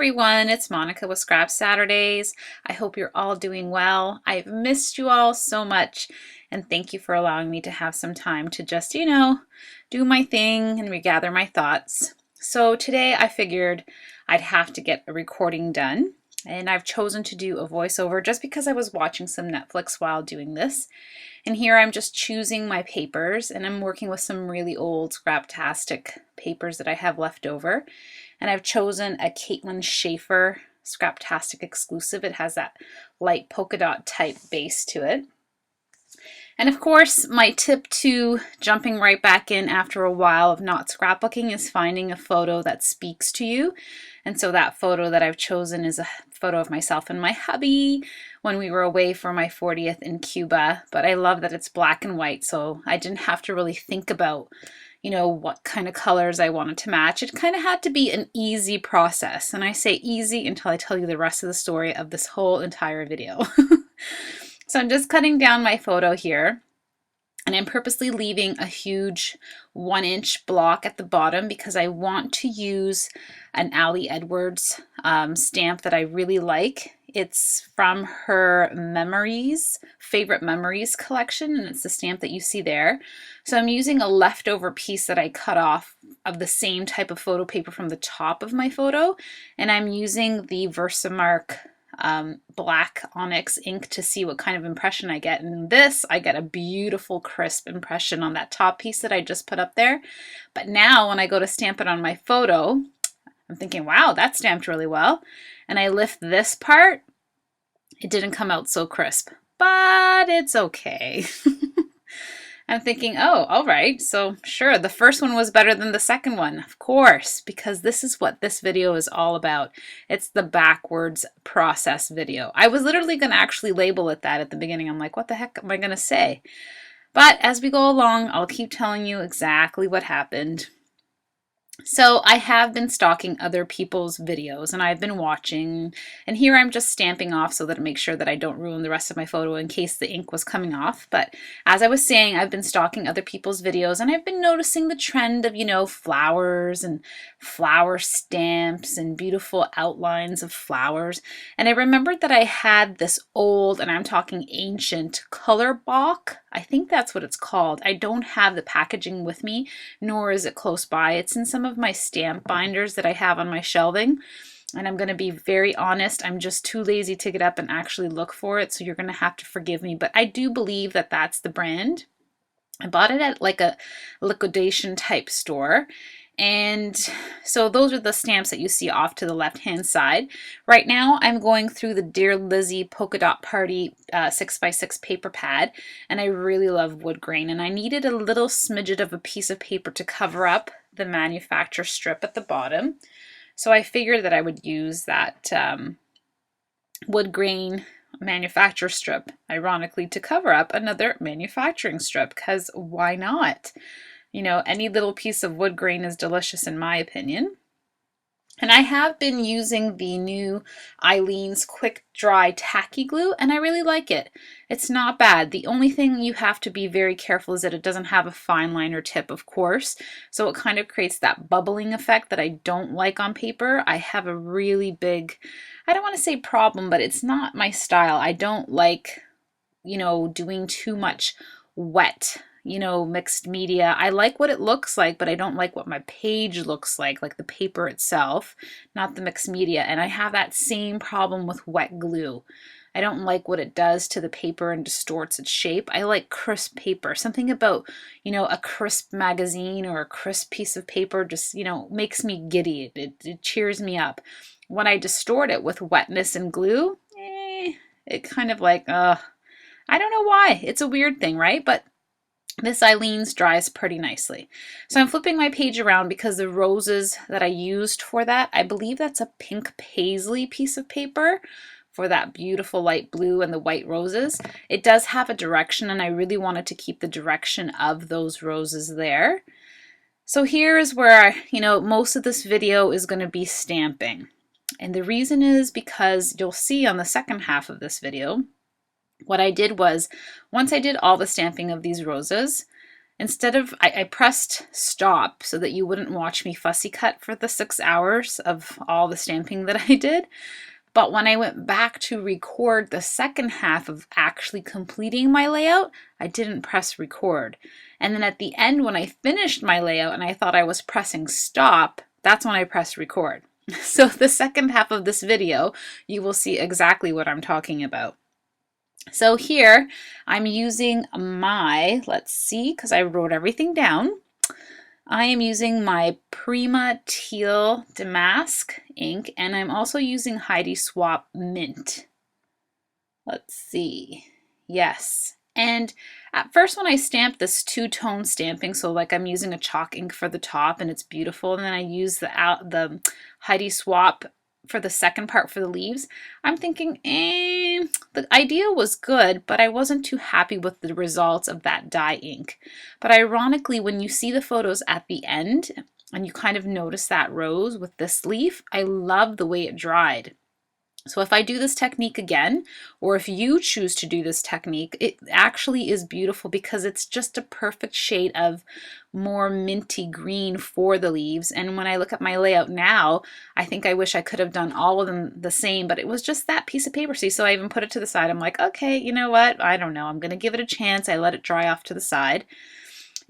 everyone, it's Monica with Scrap Saturdays. I hope you're all doing well. I've missed you all so much, and thank you for allowing me to have some time to just, do my thing and regather my thoughts. So today I figured I'd have to get a recording done, and I've chosen to do a voiceover just because I was watching some Netflix while doing this. And here I'm just choosing my papers, and I'm working with some really old Scraptastic papers that I have left over. And I've chosen a Caitlin Schaefer Scraptastic exclusive. It has that light polka dot type base to it. And of course, my tip to jumping right back in after a while of not scrapbooking is finding a photo that speaks to you. And so that photo that I've chosen is a photo of myself and my hubby when we were away for my 40th in Cuba. But I love that it's black and white, so I didn't have to really think about what kind of colors I wanted to match. It kind of had to be an easy process. And I say easy until I tell you the rest of the story of this whole entire video. So I'm just cutting down my photo here, and I'm purposely leaving a huge 1-inch block at the bottom because I want to use an Ali Edwards stamp that I really like. It's from her Favorite Memories collection, and it's the stamp that you see there. So I'm using a leftover piece that I cut off of the same type of photo paper from the top of my photo, and I'm using the Versamark black onyx ink to see what kind of impression I get. And this, I get a beautiful crisp impression on that top piece that I just put up there. But now when I go to stamp it on my photo, I'm thinking, wow, that stamped really well. And I lift this part, it didn't come out so crisp, but it's okay. I'm thinking, oh, all right, so sure, the first one was better than the second one, of course, because this is what this video is all about. It's the backwards process video. I was literally going to actually label it that at the beginning. I'm like, what the heck am I going to say? But as we go along, I'll keep telling you exactly what happened. So I have been stalking other people's videos, and I've been watching, and here I'm just stamping off so that I make sure that I don't ruin the rest of my photo in case the ink was coming off. But as I was saying, I've been stalking other people's videos, and I've been noticing the trend of, flowers and flower stamps and beautiful outlines of flowers. And I remembered that I had this old, and I'm talking ancient, color block. I think that's what it's called. I don't have the packaging with me, nor is it close by. It's in some of my stamp binders that I have on my shelving. And I'm going to be very honest, I'm just too lazy to get up and actually look for it, so you're going to have to forgive me. But I do believe that that's the brand. I bought it at like a liquidation type store. And so those are the stamps that you see off to the left hand side. Right now I'm going through the Dear Lizzie Polka Dot Party 6x6 paper pad, and I really love wood grain, and I needed a little smidget of a piece of paper to cover up the manufacturer strip at the bottom. So I figured that I would use that wood grain manufacturer strip, ironically, to cover up another manufacturing strip, because why not? Any little piece of wood grain is delicious in my opinion. And I have been using the new Eileen's Quick Dry Tacky Glue, and I really like it. It's not bad. The only thing you have to be very careful is that it doesn't have a fine liner tip, of course. So it kind of creates that bubbling effect that I don't like on paper. I have a really big, I don't want to say problem, but it's not my style. I don't like, doing too much wet mixed media. I like what it looks like, but I don't like what my page looks like the paper itself, not the mixed media. And I have that same problem with wet glue. I don't like what it does to the paper and distorts its shape. I like crisp paper. Something about, a crisp magazine or a crisp piece of paper just, makes me giddy. It cheers me up. When I distort it with wetness and glue, it kind of like, I don't know why. It's a weird thing, right? But this Eileen's dries pretty nicely. So I'm flipping my page around because the roses that I used for that, I believe that's a pink paisley piece of paper for that beautiful light blue and the white roses. It does have a direction, and I really wanted to keep the direction of those roses there. So here is where, most of this video is going to be stamping. And the reason is because you'll see on the second half of this video, what I did was, once I did all the stamping of these roses, instead of, I pressed stop so that you wouldn't watch me fussy cut for the 6 hours of all the stamping that I did. But when I went back to record the second half of actually completing my layout, I didn't press record. And then at the end, when I finished my layout and I thought I was pressing stop, that's when I pressed record. So the second half of this video, you will see exactly what I'm talking about. So here I'm using my, let's see, because I wrote everything down. I am using my Prima Teal Damask ink, and I'm also using Heidi Swapp Mint. Let's see. Yes. And at first when I stamped this two-tone stamping, so like I'm using a chalk ink for the top and it's beautiful, and then I use the Heidi Swapp for the second part for the leaves, I'm thinking, the idea was good, but I wasn't too happy with the results of that dye ink. But ironically, when you see the photos at the end, and you kind of notice that rose with this leaf, I love the way it dried. So if I do this technique again, or if you choose to do this technique, it actually is beautiful because it's just a perfect shade of more minty green for the leaves. And when I look at my layout now, I think I wish I could have done all of them the same, but it was just that piece of paper. See, so I even put it to the side. I'm like, okay, you know what? I don't know. I'm going to give it a chance. I let it dry off to the side.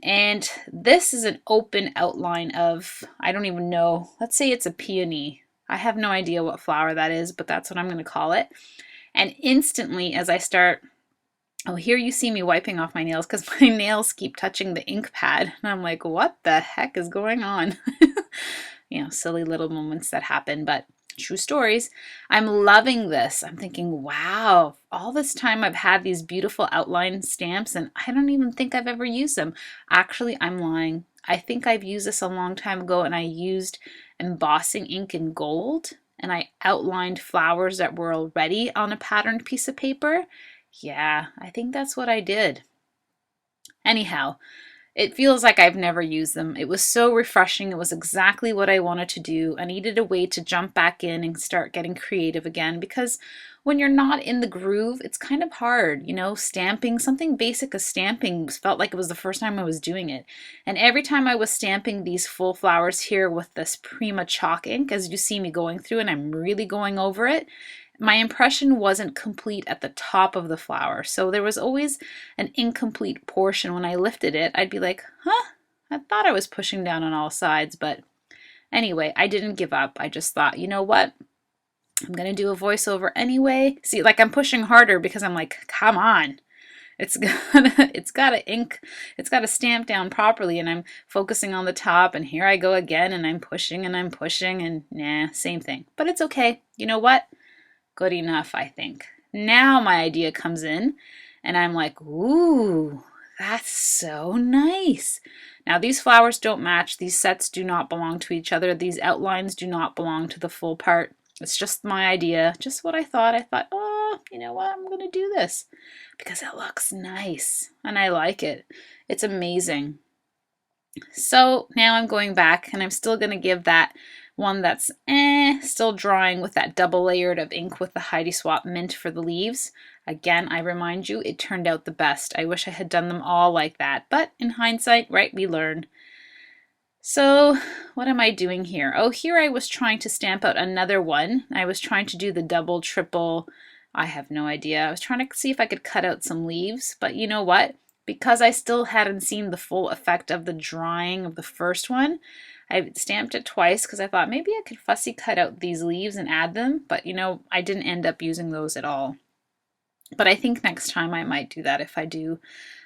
And this is an open outline of, I don't even know, let's say it's a peony. I have no idea what flower that is, but that's what I'm going to call it. And instantly as I start, oh, here you see me wiping off my nails because my nails keep touching the ink pad. And I'm like, what the heck is going on? You know, silly little moments that happen, but true stories. I'm loving this. I'm thinking, wow, all this time I've had these beautiful outline stamps and I don't even think I've ever used them. Actually, I'm lying. I think I've used this a long time ago, and I used embossing ink in gold and I outlined flowers that were already on a patterned piece of paper. Yeah, I think that's what I did. Anyhow, it feels like I've never used them. It was so refreshing. It was exactly what I wanted to do. I needed a way to jump back in and start getting creative again, because when you're not in the groove, it's kind of hard, you know, stamping, something basic as stamping felt like it was the first time I was doing it. And every time I was stamping these full flowers here with this Prima chalk ink, as you see me going through and I'm really going over it, my impression wasn't complete at the top of the flower. So there was always an incomplete portion. When I lifted it, I'd be like, huh, I thought I was pushing down on all sides. But anyway, I didn't give up. I just thought, you know what? I'm going to do a voiceover anyway. See, like I'm pushing harder because I'm like, come on. It's got to ink, it's got to stamp down properly, and I'm focusing on the top, and here I go again, and I'm pushing and nah, same thing. But it's okay. You know what? Good enough, I think. Now my idea comes in and I'm like, ooh, that's so nice. Now these flowers don't match. These sets do not belong to each other. These outlines do not belong to the full part. It's just my idea, just what I thought. I thought, oh, you know what? I'm going to do this because it looks nice and I like it. It's amazing. So now I'm going back and I'm still going to give that one that's still drawing with that double layered of ink with the Heidi Swapp Mint for the leaves. Again, I remind you, it turned out the best. I wish I had done them all like that, but in hindsight, right, we learn. So what am I doing here? Oh, here I was trying to stamp out another one. I was trying to do the double, triple, I have no idea. I was trying to see if I could cut out some leaves, but you know what? Because I still hadn't seen the full effect of the drying of the first one, I stamped it twice because I thought maybe I could fussy cut out these leaves and add them, but you know, I didn't end up using those at all. But I think next time I might do that if I do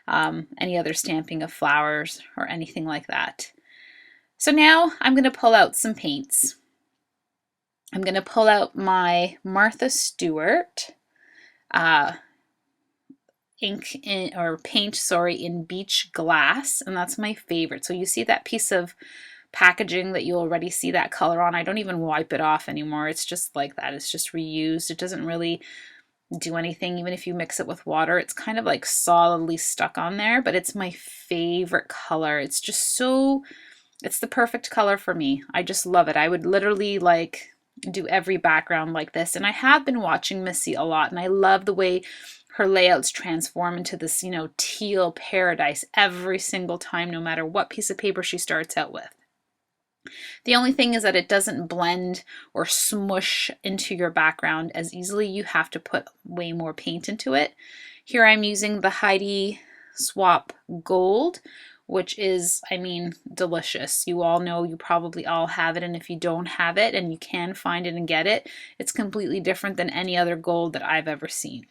any other stamping of flowers or anything like that. So now I'm going to pull out some paints. I'm going to pull out my Martha Stewart paint in Beach Glass, and that's my favorite. So you see that piece of packaging that you already see that color on. I don't even wipe it off anymore. It's just like that. It's just reused. It doesn't really do anything. Even if you mix it with water, it's kind of like solidly stuck on there, but it's my favorite color. It's just so, it's the perfect color for me. I just love it. I would literally like do every background like this. And I have been watching Missy a lot, and I love the way her layouts transform into this, you know, teal paradise every single time, no matter what piece of paper she starts out with. The only thing is that it doesn't blend or smush into your background as easily. You have to put way more paint into it. Here I'm using the Heidi Swap Gold, which is, I mean, delicious. You all know, you probably all have it, and if you don't have it and you can find it and get it, it's completely different than any other gold that I've ever seen.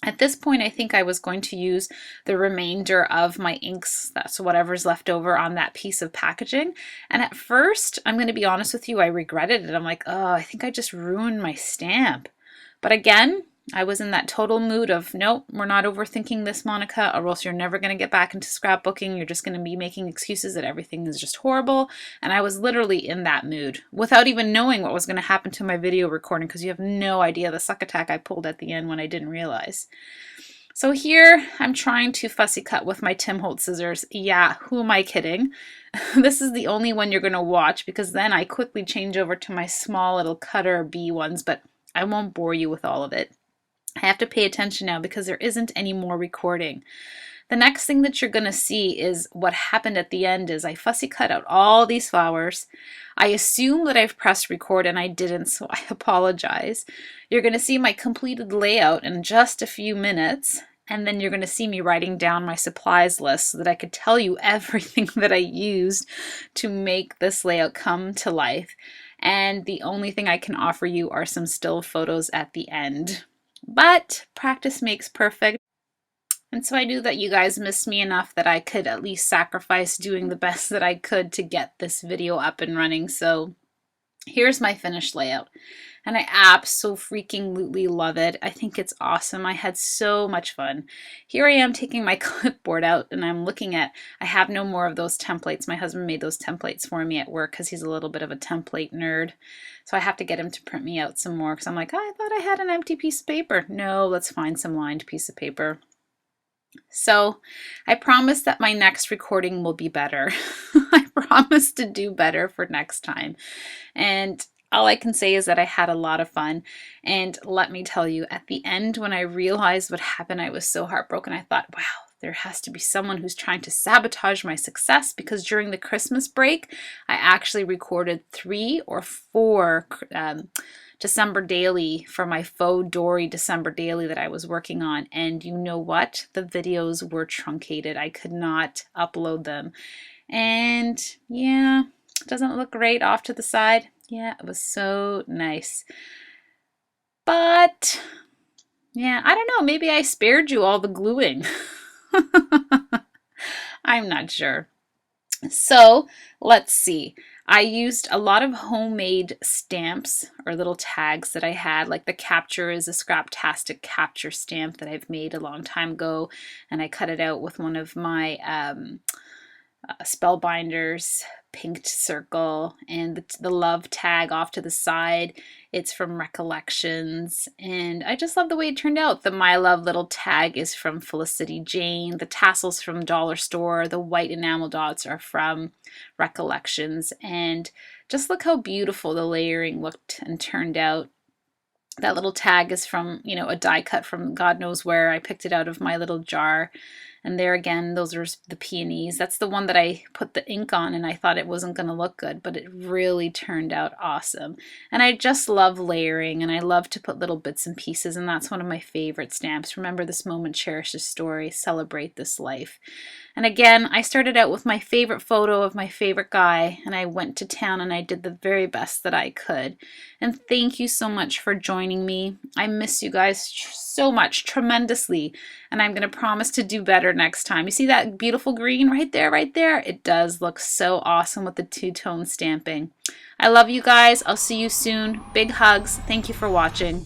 At this point, I think I was going to use the remainder of my inks, that's whatever's left over on that piece of packaging. And at first, I'm going to be honest with you, I regretted it. I'm like, oh, I think I just ruined my stamp. But again, I was in that total mood of, nope, we're not overthinking this, Monica, or else you're never going to get back into scrapbooking. You're just going to be making excuses that everything is just horrible. And I was literally in that mood without even knowing what was going to happen to my video recording, because you have no idea the suck attack I pulled at the end when I didn't realize. So here I'm trying to fussy cut with my Tim Holtz scissors. Yeah, who am I kidding? This is the only one you're going to watch, because then I quickly change over to my small little cutter bee ones, but I won't bore you with all of it. I have to pay attention now because there isn't any more recording. The next thing that you're going to see is what happened at the end is I fussy cut out all these flowers. I assume that I've pressed record and I didn't, so I apologize. You're going to see my completed layout in just a few minutes, and then you're going to see me writing down my supplies list so that I could tell you everything that I used to make this layout come to life. And the only thing I can offer you are some still photos at the end. But practice makes perfect. And so I knew that you guys missed me enough that I could at least sacrifice doing the best that I could to get this video up and running. So here's my finished layout. And I absolutely love it. I think it's awesome. I had so much fun. Here I am taking my clipboard out and I'm looking at, I have no more of those templates. My husband made those templates for me at work because he's a little bit of a template nerd. So I have to get him to print me out some more because I'm like, oh, I thought I had an empty piece of paper. No, let's find some lined piece of paper. So I promise that my next recording will be better. I promise to do better for next time. And all I can say is that I had a lot of fun. And let me tell you, at the end, when I realized what happened, I was so heartbroken. I thought, wow, there has to be someone who's trying to sabotage my success, because during the Christmas break, I actually recorded 3 or 4 December daily for my faux Dory December daily that I was working on. And you know what? The videos were truncated. I could not upload them. And yeah, doesn't it look great off to the side? Yeah, it was so nice. But yeah, I don't know, maybe I spared you all the gluing. I'm not sure. So let's see. I used a lot of homemade stamps or little tags that I had, like the Capture is a Scraptastic Capture stamp that I've made a long time ago, and I cut it out with one of my Spellbinders pinked circle, and the love tag off to the side, it's from Recollections, and I just love the way it turned out. The My Love little tag is from Felicity Jane, the tassels from Dollar Store, the white enamel dots are from Recollections, and just look how beautiful the layering looked and turned out. That little tag is from, you know, a die cut from God knows where. I picked it out of my little jar. And there again, those are the peonies. That's the one that I put the ink on and I thought it wasn't going to look good, but it really turned out awesome. And I just love layering, and I love to put little bits and pieces, and that's one of my favorite stamps. Remember this moment, cherish this story, celebrate this life. And again, I started out with my favorite photo of my favorite guy, and I went to town and I did the very best that I could. And thank you so much for joining me. I miss you guys so much, tremendously, and I'm going to promise to do better next time. You see that beautiful green right there, right there? It does look so awesome with the two-tone stamping. I love you guys. I'll see you soon. Big hugs. Thank you for watching.